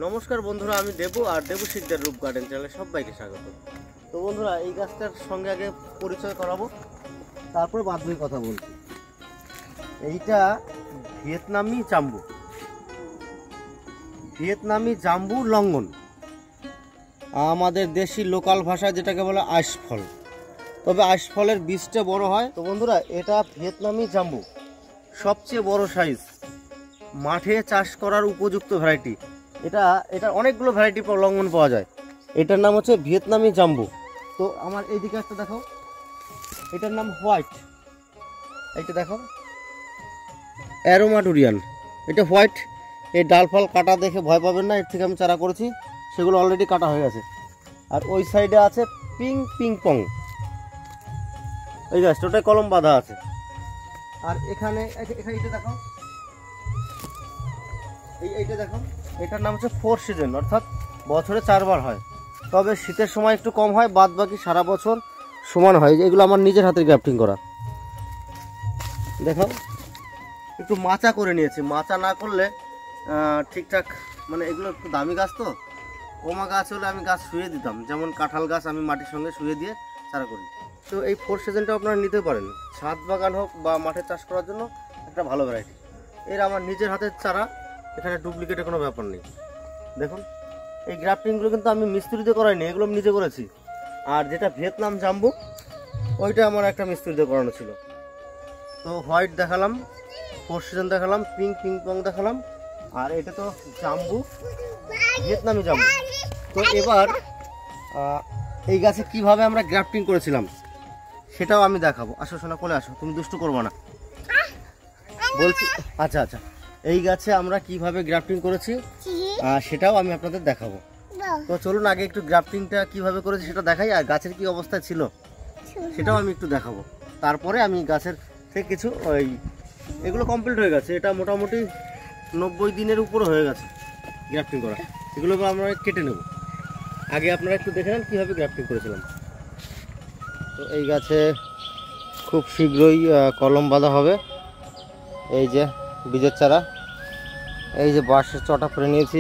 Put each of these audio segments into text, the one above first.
নমস্কার বন্ধুরা, আমি দেবু আর দেবু শিকদার রূপ গার্ডেন চ্যানেলে সবাইকে স্বাগত। তো বন্ধুরা, এই গাছটার সঙ্গে আগে পরিচয় করাবো, তারপর বাদ বাকি কথা বলছি। এইটা ভিয়েতনামি জাম্বু লঙ্ঘন, আমাদের দেশি লোকাল ভাষায় যেটাকে বলে আইসফল। তবে আইসফলের বীজটা বড় হয়। তো বন্ধুরা, এটা ভিয়েতনামি জাম্বু, সবচেয়ে বড় সাইজ, মাঠে চাষ করার উপযুক্ত ভ্যারাইটি। এটা অনেকগুলো ভ্যারাইটি লঙ্ঘন পাওয়া যায়। এটার নাম হচ্ছে ভিয়েতনামি জাম্বু। তো আমার এইদিকে একটা দেখাও, এটার নাম হোয়াইট। এইটা দেখো অ্যারোমা ডুরিয়ান, এটা হোয়াইট। এই ডাল ফল কাটা দেখে ভয় পাবেন না, এর থেকে আমি চারা করেছি, সেগুলো অলরেডি কাটা হয়ে গেছে। আর ওই সাইডে আছে পিং পং, এই গাছটা ওটাই কলম বাঁধা আছে। আর এখানে এইটা দেখো, এইটা দেখো, এটার নাম হচ্ছে 4 সিজন, অর্থাৎ বছরে 4 বার হয়। তবে শীতের সময় একটু কম হয়, বাদ বাকি সারা বছর সমান হয়। এগুলো আমার নিজের হাতে গ্রাফটিং করা। দেখো, একটু মাচা করে নিয়েছি। মাচা না করলে ঠিকঠাক, মানে এগুলো একটু দামি গাছ, তো কমা গাছ হলে আমি গাছ শুয়ে দিতাম, যেমন কাঁঠাল গাছ আমি মাটির সঙ্গে শুয়ে দিয়ে চারা করি। তো এই 4 সিজনটা আপনারা নিতে পারেন, ছাদ বাগান হোক বা মাঠে চাষ করার জন্য একটা ভালো ভ্যারাইটি। এর আমার নিজের হাতের চারা, এখানে ডুপ্লিকেটের কোনো ব্যাপার নেই। দেখুন, এই গ্রাফটিংগুলো কিন্তু আমি মিস্ত্রিতে করাইনি, এগুলো আমি নিজে করেছি। আর যেটা ভিয়েতনাম জাম্বু, ওইটা আমার একটা মিস্ত্রিতে করানো ছিল। তো হোয়াইট দেখালাম, 4 সিজন দেখালাম, পিং পং দেখালাম, আর এটা তো জাম্বু, ভিয়েতনামি জাম্বু। তো এবার এই গাছে কিভাবে আমরা গ্রাফটিং করেছিলাম সেটাও আমি দেখাবো। আসো সোনা, কোলে আসো, তুমি দুষ্টু করবো না বলছি। আচ্ছা, এই গাছে আমরা কিভাবে গ্রাফটিং করেছি সেটাও আমি আপনাদের দেখাবো। তো চলুন আগে একটু গ্রাফটিংটা কিভাবে করেছি সেটা দেখাই, আর গাছের কি অবস্থা ছিল সেটাও আমি একটু দেখাবো। তারপরে আমি গাছের থেকে কিছু এগুলো কমপ্লিট হয়ে গেছে, এটা মোটামুটি 90 দিনের উপরে হয়ে গেছে গ্রাফটিং করা। এগুলোকে আমরা কেটে নেব। আগে আপনারা একটু দেখে নেন কীভাবে গ্রাফটিং করেছিলাম। তো এই গাছে খুব শীঘ্রই কলম বাঁধা হবে। এই যে বীজের চারা, এই যে বাঁশের চটা করে নিয়েছি,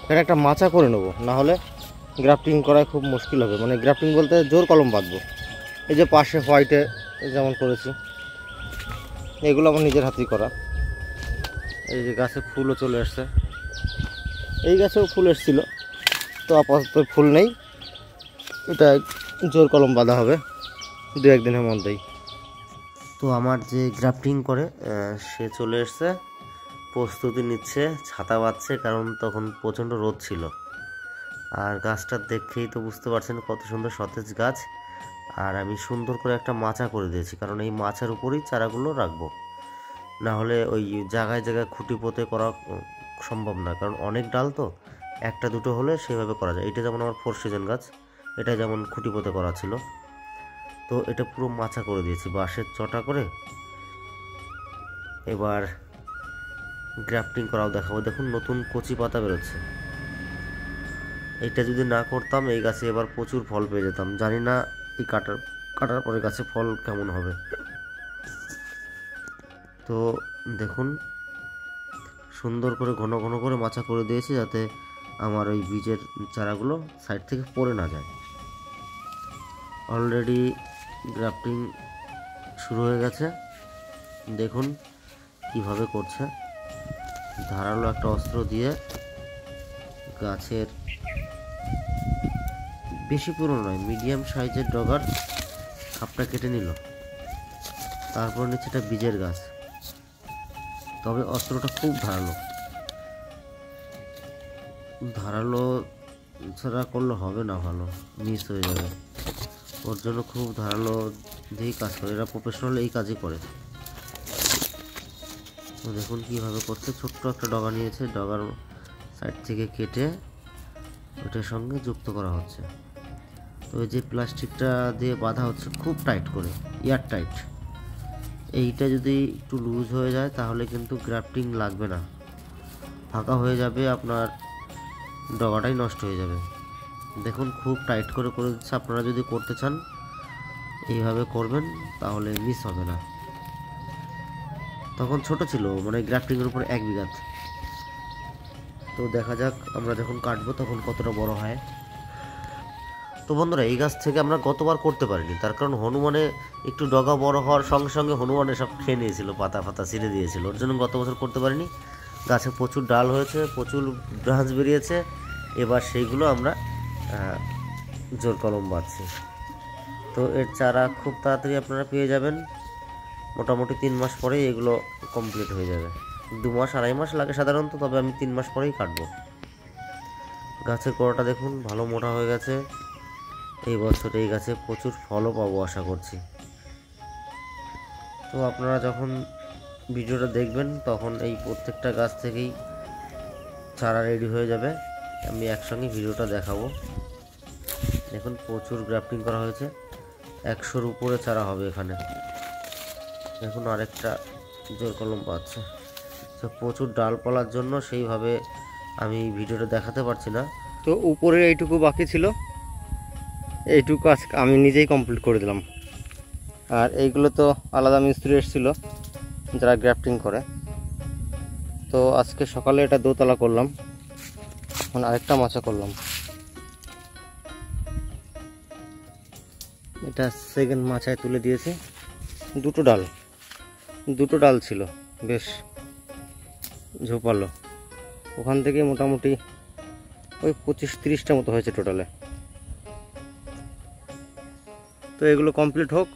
এখানে একটা মাচা করে নেবো, না হলে গ্রাফটিং করায় খুব মুশকিল হবে। মানে গ্রাফটিং বলতে জোর কলম বাঁধবো। এই যে পাশে হোয়াইটে যেমন করেছি, এগুলো আমার নিজের হাতেই করা। এই যে গাছে ফুলও চলে আসছে, এই গাছেও ফুল এসেছিল, তো আপাতত ফুল নেই। এটা জোর কলম বাঁধা হবে 2-1 দিনের মধ্যেই। তো আমার যে গ্রাফটিং করে সে চলে এসছে, প্রস্তুতি নিচ্ছে, ছাতা বাঁধছে, কারণ তখন প্রচণ্ড রোদ ছিল। আর গাছটা দেখেই তো বুঝতে পারছেন কত সুন্দর সতেজ গাছ। আর আমি সুন্দর করে একটা মাচা করে দিয়েছি, কারণ এই মাচার উপরেই চারাগুলো রাখবো, না হলে ওই জায়গায় জায়গায় খুঁটি পোতে করা সম্ভব না, কারণ অনেক ডাল তো, একটা দুটো হলে সেভাবে করা যায়। এটা যেমন আমার 4 সিজন গাছ, এটা যেমন খুঁটি পোতে করা ছিল, তো এটা পুরো মাচা করে দিয়েছি বাঁশের চটা করে। এবার গ্রাফটিং করাও দেখাবো। দেখুন, নতুন কচি পাতা বেরোচ্ছে। এটা যদি না করতাম এই গাছে এবার প্রচুর ফল পেয়ে যেতাম। জানি না এই কাটার পরে গাছে ফল কেমন হবে। তো দেখুন, সুন্দর করে ঘন ঘন করে মাচা করে দিয়েছি, যাতে আমার ওই বীজের চারাগুলো সাইড থেকে পড়ে না যায়। অলরেডি গ্রাফটিং শুরু হয়ে গেছে, দেখুন কিভাবে করছে। ধারালো একটা অস্ত্র দিয়ে গাছের বেশি পুরনো নয়, মিডিয়াম সাইজের ডগার খাপটা কেটে নিল। তারপর নিচ্ছে এটা বীজের গাছ, তবে অস্ত্রটা খুব ধারালো ছাড়া করলে হবে না, ভালো মিস হয়ে যাবে। ওর জন্য খুব ধারালো দিয়েই কাজ করে, এরা প্রফেশনাল এই কাজই করে। দেখুন কিভাবে করছে। ছোট্ট একটা ডগা নিয়েছে, ডগার সাইড থেকে কেটে ওটার সঙ্গে যুক্ত করা হচ্ছে। তো এই যে প্লাস্টিকটা দিয়ে বাঁধা হচ্ছে খুব টাইট করে, এয়ার টাইট। এইটা যদি একটু লুজ হয়ে যায় তাহলে কিন্তু গ্রাফটিং লাগবে না, ফাঁকা হয়ে যাবে, আপনার ডগাটাই নষ্ট হয়ে যাবে। দেখুন খুব টাইট করে দিচ্ছে। আপনারা যদি করতে চান এইভাবে করবেন, তাহলে মিস হবে না। তখন ছোট ছিল, মানে গ্রাফটিংয়ের উপর 1 বিঘা। তো দেখা যাক আমরা যখন কাটবো তখন কতটা বড় হয়। তো বন্ধুরা, এই গাছ থেকে আমরা গতবার করতে পারিনি, তার কারণ হনুমানে একটু ডগা বড় হওয়ার সঙ্গে সঙ্গে হনুমানে সব খেয়ে নিয়েছিল, পাতা ফাতা ছিঁড়ে দিয়েছিল, ওর জন্য গত বছর করতে পারিনি। গাছে প্রচুর ডাল হয়েছে, প্রচুর ব্রাঞ্চ বেরিয়েছে, এবার সেইগুলো আমরা জোর কলম বাঁধছি। তো এর চারা খুব তাড়াতাড়ি আপনারা পেয়ে যাবেন, মোটামুটি 3 মাস পরেই এগুলো কমপ্লিট হয়ে যাবে। 2 মাস 2.5 মাস লাগে সাধারণত, তবে আমি 3 মাস পরেই কাটবো। গাছের গোড়াটা দেখুন ভালো মোটা হয়ে গেছে। এই বছর এই গাছে প্রচুর ফলও পাবো আশা করছি। তো আপনারা যখন ভিডিওটা দেখবেন তখন এই প্রত্যেকটা গাছ থেকেই চারা রেডি হয়ে যাবে, আমি একসঙ্গে ভিডিওটা দেখাবো। দেখুন প্রচুর গ্রাফটিং করা হয়েছে, 100-র উপরে চারা হবে এখানে। দেখুন আরেকটা জোর কলম পাচ্ছে। তো প্রচুর ডালপালার জন্য সেইভাবে আমি ভিডিওটা দেখাতে পারছি না। তো উপরে এইটুকু বাকি ছিল, এইটুকু আজকে আমি নিজেই কমপ্লিট করে দিলাম। আর এইগুলো তো আলাদা মিস্ত্রি এসেছিলো যারা গ্রাফটিং করে। তো আজকে সকালে এটা দোতলা করলাম, এখন আরেকটা মাচা করলাম। এটা সেকেন্ড মাচায় তুলে দিয়েছে। দুটো ডাল ছিল, বেশ ঝোপালো। ওখান থেকে মোটামুটি ওই 25-30টা মতো হয়েছে টোটালে। তো এগুলো কমপ্লিট হোক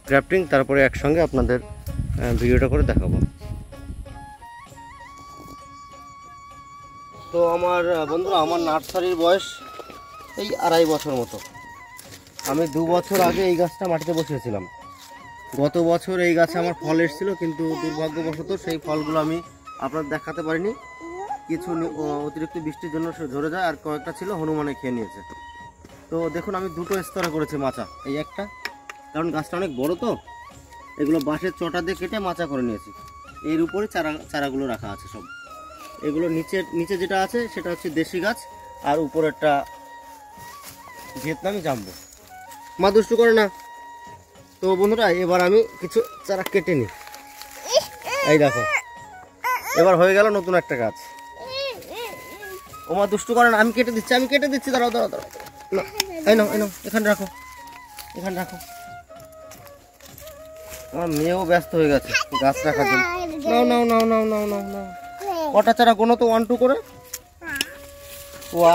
গ্রাফটিং, তারপরে একসঙ্গে আপনাদের ভিডিওটা করে দেখাবো। তো আমার বন্ধুরা, আমার নার্সারির বয়স এই 2.5 বছর মতো। আমি 2 বছর আগে এই গাছটা মাটিতে বসিয়েছিলাম। গত বছর এই গাছে আমার ফল এসেছিল, কিন্তু দুর্ভাগ্যবশত সেই ফলগুলো আমি আপনার দেখাতে পারিনি। কিছু অতিরিক্ত বৃষ্টির জন্য সে ঝরে যায়, আর কয়েকটা ছিল হনুমানে খেয়ে নিয়েছে। তো দেখুন আমি 2টো স্তরে করেছি মাচা, এই একটা, কারণ গাছটা অনেক বড়, তো এগুলো বাঁশের চটা দিয়ে কেটে মাচা করে নিয়েছি। এর উপরে চারাগুলো রাখা আছে সব। এগুলো নিচে যেটা আছে সেটা হচ্ছে দেশি গাছ, আর উপরেরটা ভিয়েতনামি জাম্বো। মা দুষ্টু করে না। তো বন্ধুরা, এবার আমি কিছু চারা কেটে নিই। এই দেখো, এবার হয়ে গেল নতুন একটা গাছ। ও মা দুষ্টু করে না, আমি কেটে দিচ্ছি, দাঁড়াও। না, এই নাও এখানে রাখো। আমার মেয়েও ব্যস্ত হয়ে গেছে গাছ রাখার জন্য। নাও। কটা চারা গোনো তো, 1 2 করে।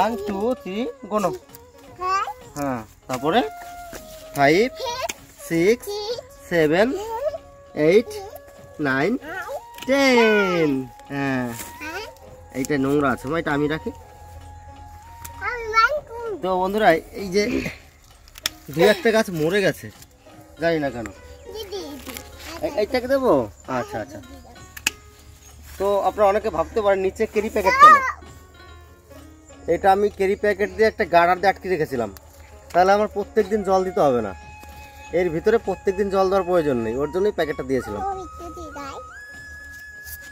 1 2 3 গোনো। হ্যাঁ, তারপরে 5 6 7 8 9 10। হ্যাঁ, এইটা নোংরা আছে, এটা আমি রাখি। তো বন্ধুরা, এই যে 2-1টা গাছ মরে গেছে, জানি না কেন। এইটাকে দেবো? আচ্ছা। তো আপনারা অনেকে ভাবতে পারেন নিচে ক্যারি প্যাকেট কেন। এটা আমি ক্যারি প্যাকেট দিয়ে একটা গার্ডার দিয়ে আটকে রেখেছিলাম, তাহলে আমার প্রত্যেকদিন জল দিতে হবে না। এর ভিতরে প্রত্যেকদিন জল দেওয়ার প্রয়োজন নেই, ওর জন্যই প্যাকেটটা দিয়েছিলাম।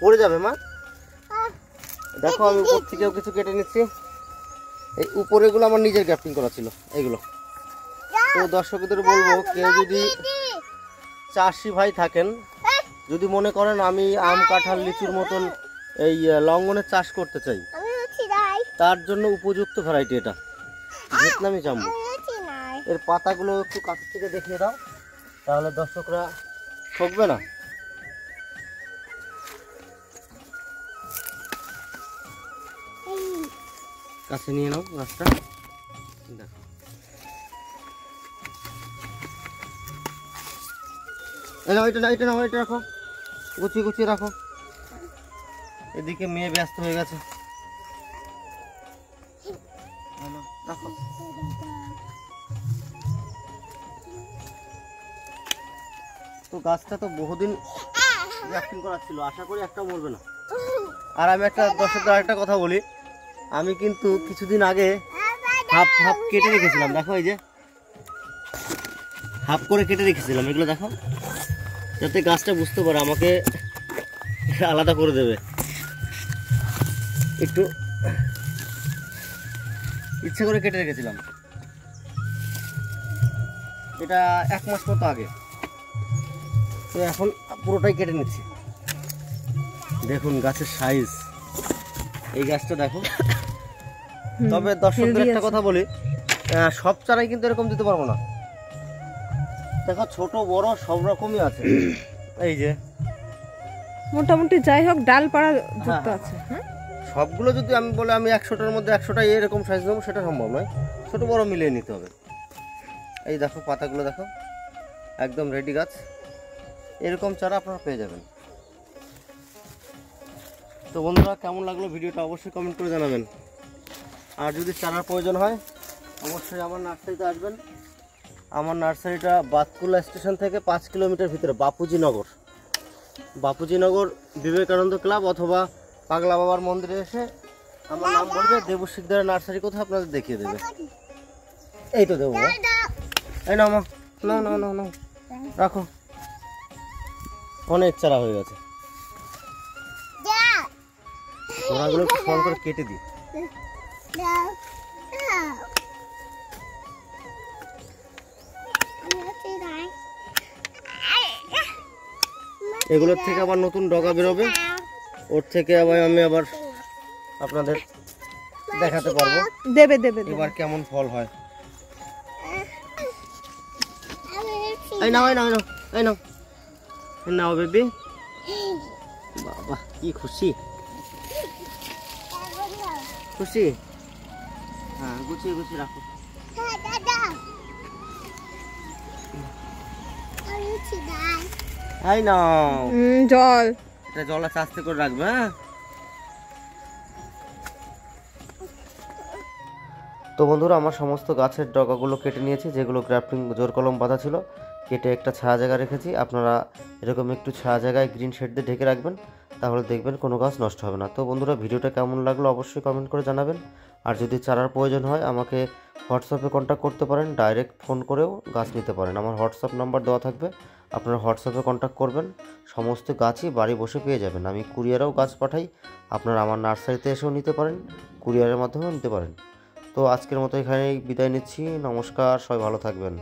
পড়ে যাবে মা। দেখো আমি উপর থেকেও কিছু কেটে নিচ্ছি। এই উপরেগুলো আমার নিজের গ্রাফটিং করা ছিল এইগুলো। তো দর্শকদের বলবো, কেউ যদি চাষি ভাই থাকেন, যদি মনে করেন আমি আম কাঁঠাল লিচুর মতন এই লঙ্ঘনের চাষ করতে চাই, তার জন্য উপযুক্ত ভ্যারাইটি এটা ভিয়েতনামি জাম্বো। এর পাতাগুলো একটু কাছ থেকে দেখিয়ে দাও, তাহলে দর্শকরা ঠকবে না। কাছে নিয়ে নাও গাছটা, দেখো। এটা নাও, এটা রাখো, গুছিয়ে রাখো। এদিকে মেয়ে ব্যস্ত হয়ে গেছে, রাখো। তো গাছটা তো বহুদিন গ্রাফটিং করা ছিল, আশা করি একটা মরবে না। আর আমি একটা দর্শকদের আরেকটা কথা বলি, আমি কিন্তু কিছুদিন আগে হাফ কেটে রেখেছিলাম। দেখো, এই যে হাফ করে কেটে রেখেছিলাম, এগুলো দেখো, যাতে গাছটা বুঝতে পারে আমাকে আলাদা করে দেবে। একটু ইচ্ছে করে কেটে রেখেছিলাম, এটা 1 মাস মতো আগে। তো এখন পুরোটাই কেটে নিচ্ছি। দেখুন গাছের সাইজ, এই গাছটা দেখো। তবে দর্শকদের একটা কথা বলি, সব চারাই কিন্তু এরকম দিতে পারবো না। দেখো ছোট বড় সব রকমই আছে। এই যে মোটামুটি যাই হোক ডালপাড়া যুক্ত আছে। হ্যাঁ, সবগুলো যদি আমি বলে আমি 100টার মধ্যে 100টাই এরকম সাইজ দেবো, সেটা সম্ভব নয়। ছোট বড় মিলিয়ে নিতে হবে। এই দেখো পাতাগুলো দেখো, একদম রেডি গাছ। এরকম চারা আপনারা পেয়ে যাবেন। তো বন্ধুরা, কেমন লাগলো ভিডিওটা অবশ্যই কমেন্ট করে জানাবেন। আর যদি চারার প্রয়োজন হয় অবশ্যই আমার নার্সারিতে আসবেন। আমার নার্সারিটা বাতকুলা স্টেশন থেকে 5 কিলোমিটার ভিতরে, বাপুজিনগর বিবেকানন্দ ক্লাব অথবা পাগলা বাবার মন্দিরে এসে আমার নাম বলবে, দেবু শিকদারের নার্সারি কোথায় আপনাদের দেখিয়ে দেবে। এই তো দেবো, এই নাও মা, নাও নাও নাও নাও, রাখো। অনেক চারা হয়ে গেছে, ওরাগুলো একটু ফোন করে কেটে দিই। এগুলোর থেকে আবার নতুন ডগা বেরোবে, ওর থেকে আবার আমি আপনাদের দেখাতে পারবো দেবে দেবে দেবে। এবার কেমন ফল হয়। এই নাও এই নাও এই নাও এই নাও, এই নাও বেবি। বাবা কি খুশি, খুশি। হ্যাঁ, গুছিয়ে গুছিয়ে রাখো। এই নাও, জল। এটা জল আছে, আস্তে করে রাখবে। হ্যাঁ, তো বন্ধুরা, আমার সমস্ত গাছের ডগাগুলো কেটে নিয়েছি, যেগুলো গ্রাফটিং জোর কলম বাঁধা ছিল। কেটে একটা ছায়া জায়গা রেখেছি। আপনারা এরকম একটু ছায়া জায়গায় গ্রিন শেড দিয়ে ঢেকে রাখবেন, তাহলে দেখবেন কোনো গাছ নষ্ট হবে না। তো বন্ধুরা, ভিডিওটা কেমন লাগলো অবশ্যই কমেন্ট করে জানাবেন। আর যদি চারার প্রয়োজন হয় আমাকে হোয়াটসঅ্যাপে কন্ট্যাক্ট করতে পারেন, ডাইরেক্ট ফোন করেও গাছ নিতে পারেন। আমার হোয়াটসঅ্যাপ নাম্বার দেওয়া থাকবে, আপনারা হোয়াটসঅ্যাপে কন্ট্যাক্ট করবেন। সমস্ত গাছই বাড়ি বসে পেয়ে যাবেন। আমি কুরিয়ারেও গাছ পাঠাই, আপনারা আমার নার্সারিতে এসেও নিতে পারেন, কুরিয়ারের মাধ্যমেও নিতে পারেন। তো আজকের মতো এখানেই বিদায় নিচ্ছি। নমস্কার, সবাই ভালো থাকবেন।